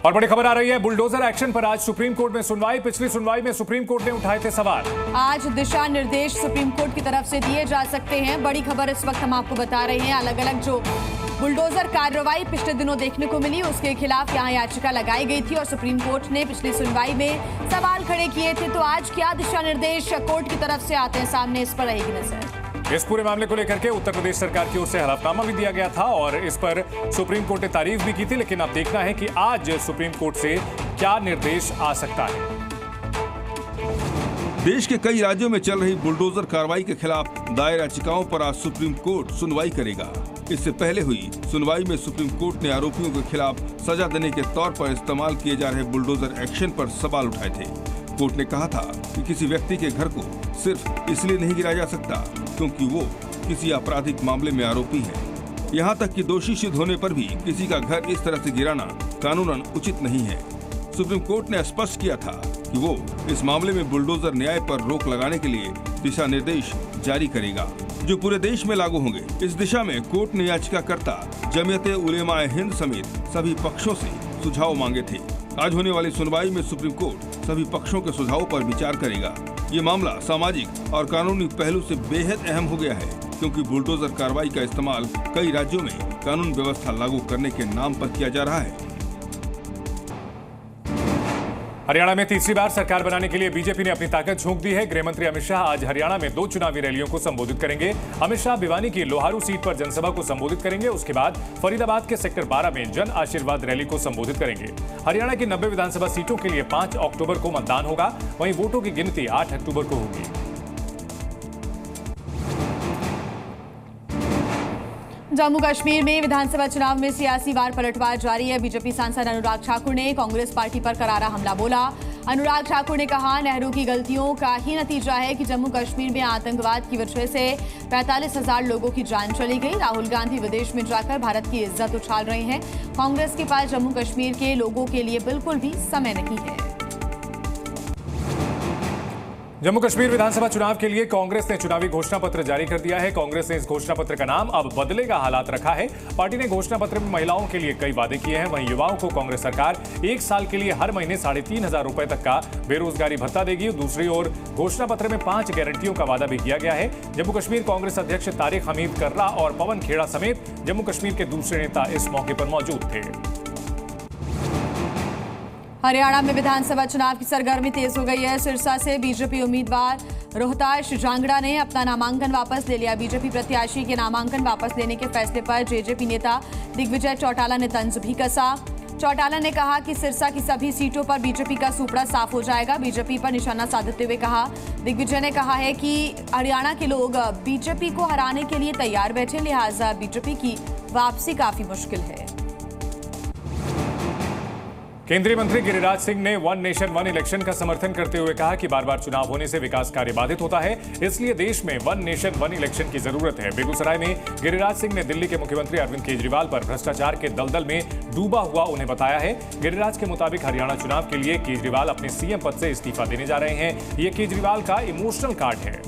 और बड़ी खबर आ रही है बुलडोजर एक्शन पर आज सुप्रीम कोर्ट में सुनवाई। पिछली सुनवाई में सुप्रीम कोर्ट ने उठाए थे सवाल। आज दिशा निर्देश सुप्रीम कोर्ट की तरफ से दिए जा सकते हैं। बड़ी खबर इस वक्त हम आपको बता रहे हैं। अलग अलग जो बुलडोजर कार्रवाई पिछले दिनों देखने को मिली, उसके खिलाफ यहाँ याचिका लगाई गई थी और सुप्रीम कोर्ट ने पिछली सुनवाई में सवाल खड़े किए थे। तो आज क्या दिशा निर्देश कोर्ट की तरफ से आते हैं सामने, इस पर रहेगी नजर। इस पूरे मामले को लेकर के उत्तर प्रदेश सरकार की ओर से हलफनामा भी दिया गया था और इस पर सुप्रीम कोर्ट ने तारीफ भी की थी। लेकिन अब देखना है कि आज सुप्रीम कोर्ट से क्या निर्देश आ सकता है। देश के कई राज्यों में चल रही बुलडोजर कार्रवाई के खिलाफ दायर याचिकाओं पर आज सुप्रीम कोर्ट सुनवाई करेगा। इससे पहले हुई सुनवाई में सुप्रीम कोर्ट ने आरोपियों के खिलाफ सजा देने के तौर पर इस्तेमाल किए जा रहे बुलडोजर एक्शन पर सवाल उठाए थे। कोर्ट ने कहा था कि किसी व्यक्ति के घर को सिर्फ इसलिए नहीं गिराया जा सकता क्योंकि वो किसी आपराधिक मामले में आरोपी है। यहाँ तक कि दोषी सिद्ध होने पर भी किसी का घर इस तरह से गिराना कानूनन उचित नहीं है। सुप्रीम कोर्ट ने स्पष्ट किया था कि वो इस मामले में बुलडोजर न्याय पर रोक लगाने के लिए दिशा निर्देश जारी करेगा जो पूरे देश में लागू होंगे। इस दिशा में कोर्ट ने याचिकाकर्ता जमीयत उलेमा ए हिंद समेत सभी पक्षों से सुझाव मांगे थे। आज होने वाली सुनवाई में सुप्रीम कोर्ट सभी पक्षों के सुझावों पर विचार करेगा। ये मामला सामाजिक और कानूनी पहलू से बेहद अहम हो गया है क्योंकि बुलडोजर कार्रवाई का इस्तेमाल कई राज्यों में कानून व्यवस्था लागू करने के नाम पर किया जा रहा है। हरियाणा में तीसरी बार सरकार बनाने के लिए बीजेपी ने अपनी ताकत झोंक दी है। गृह मंत्री अमित शाह आज हरियाणा में 2 चुनावी रैलियों को संबोधित करेंगे। अमित शाह भिवानी की लोहारू सीट पर जनसभा को संबोधित करेंगे। उसके बाद फरीदाबाद के सेक्टर 12 में जन आशीर्वाद रैली को संबोधित करेंगे। हरियाणा की 90 विधानसभा सीटों के लिए 5 अक्टूबर को मतदान होगा। वहीं वोटों की गिनती 8 अक्टूबर को होगी। जम्मू कश्मीर में विधानसभा चुनाव में सियासी वार पलटवार जारी है। बीजेपी सांसद अनुराग ठाकुर ने कांग्रेस पार्टी पर करारा हमला बोला। अनुराग ठाकुर ने कहा, नेहरू की गलतियों का ही नतीजा है कि जम्मू कश्मीर में आतंकवाद की वजह से 45,000 लोगों की जान चली गई। राहुल गांधी विदेश में जाकर भारत की इज्जत उछाल रहे हैं। कांग्रेस के पास जम्मू कश्मीर के लोगों के लिए बिल्कुल भी समय नहीं है। जम्मू कश्मीर विधानसभा चुनाव के लिए कांग्रेस ने चुनावी घोषणा पत्र जारी कर दिया है। कांग्रेस ने इस घोषणा पत्र का नाम अब बदलेगा हालात रखा है। पार्टी ने घोषणा पत्र में महिलाओं के लिए कई वादे किए हैं। वहीं युवाओं को कांग्रेस सरकार 1 साल के लिए हर महीने 3,500 रुपए तक का बेरोजगारी भत्ता देगी। दूसरी ओर घोषणा पत्र में 5 गारंटियों का वादा भी किया गया है। जम्मू कश्मीर कांग्रेस अध्यक्ष तारिक हमीद कर्रा और पवन खेड़ा समेत जम्मू कश्मीर के दूसरे नेता इस मौके पर मौजूद थे। हरियाणा में विधानसभा चुनाव की सरगर्मी तेज हो गई है। सिरसा से बीजेपी उम्मीदवार रोहताश जांगड़ा ने अपना नामांकन वापस ले लिया। बीजेपी प्रत्याशी के नामांकन वापस लेने के फैसले पर जेजेपी नेता दिग्विजय चौटाला ने तंज भी कसा। चौटाला ने कहा कि सिरसा की सभी सीटों पर बीजेपी का सुपड़ा साफ हो जाएगा। बीजेपी पर निशाना साधते हुए कहा, दिग्विजय ने कहा है कि हरियाणा के लोग बीजेपी को हराने के लिए तैयार बैठे, लिहाजा बीजेपी की वापसी काफी मुश्किल है। केंद्रीय मंत्री गिरिराज सिंह ने वन नेशन वन इलेक्शन का समर्थन करते हुए कहा कि बार बार चुनाव होने से विकास कार्य बाधित होता है, इसलिए देश में वन नेशन वन इलेक्शन की जरूरत है। बेगूसराय में गिरिराज सिंह ने दिल्ली के मुख्यमंत्री अरविंद केजरीवाल पर भ्रष्टाचार के दलदल में डूबा हुआ उन्हें बताया है। गिरिराज के मुताबिक हरियाणा चुनाव के लिए केजरीवाल अपने सीएम पद से इस्तीफा देने जा रहे हैं। ये केजरीवाल का इमोशनल कार्ड है।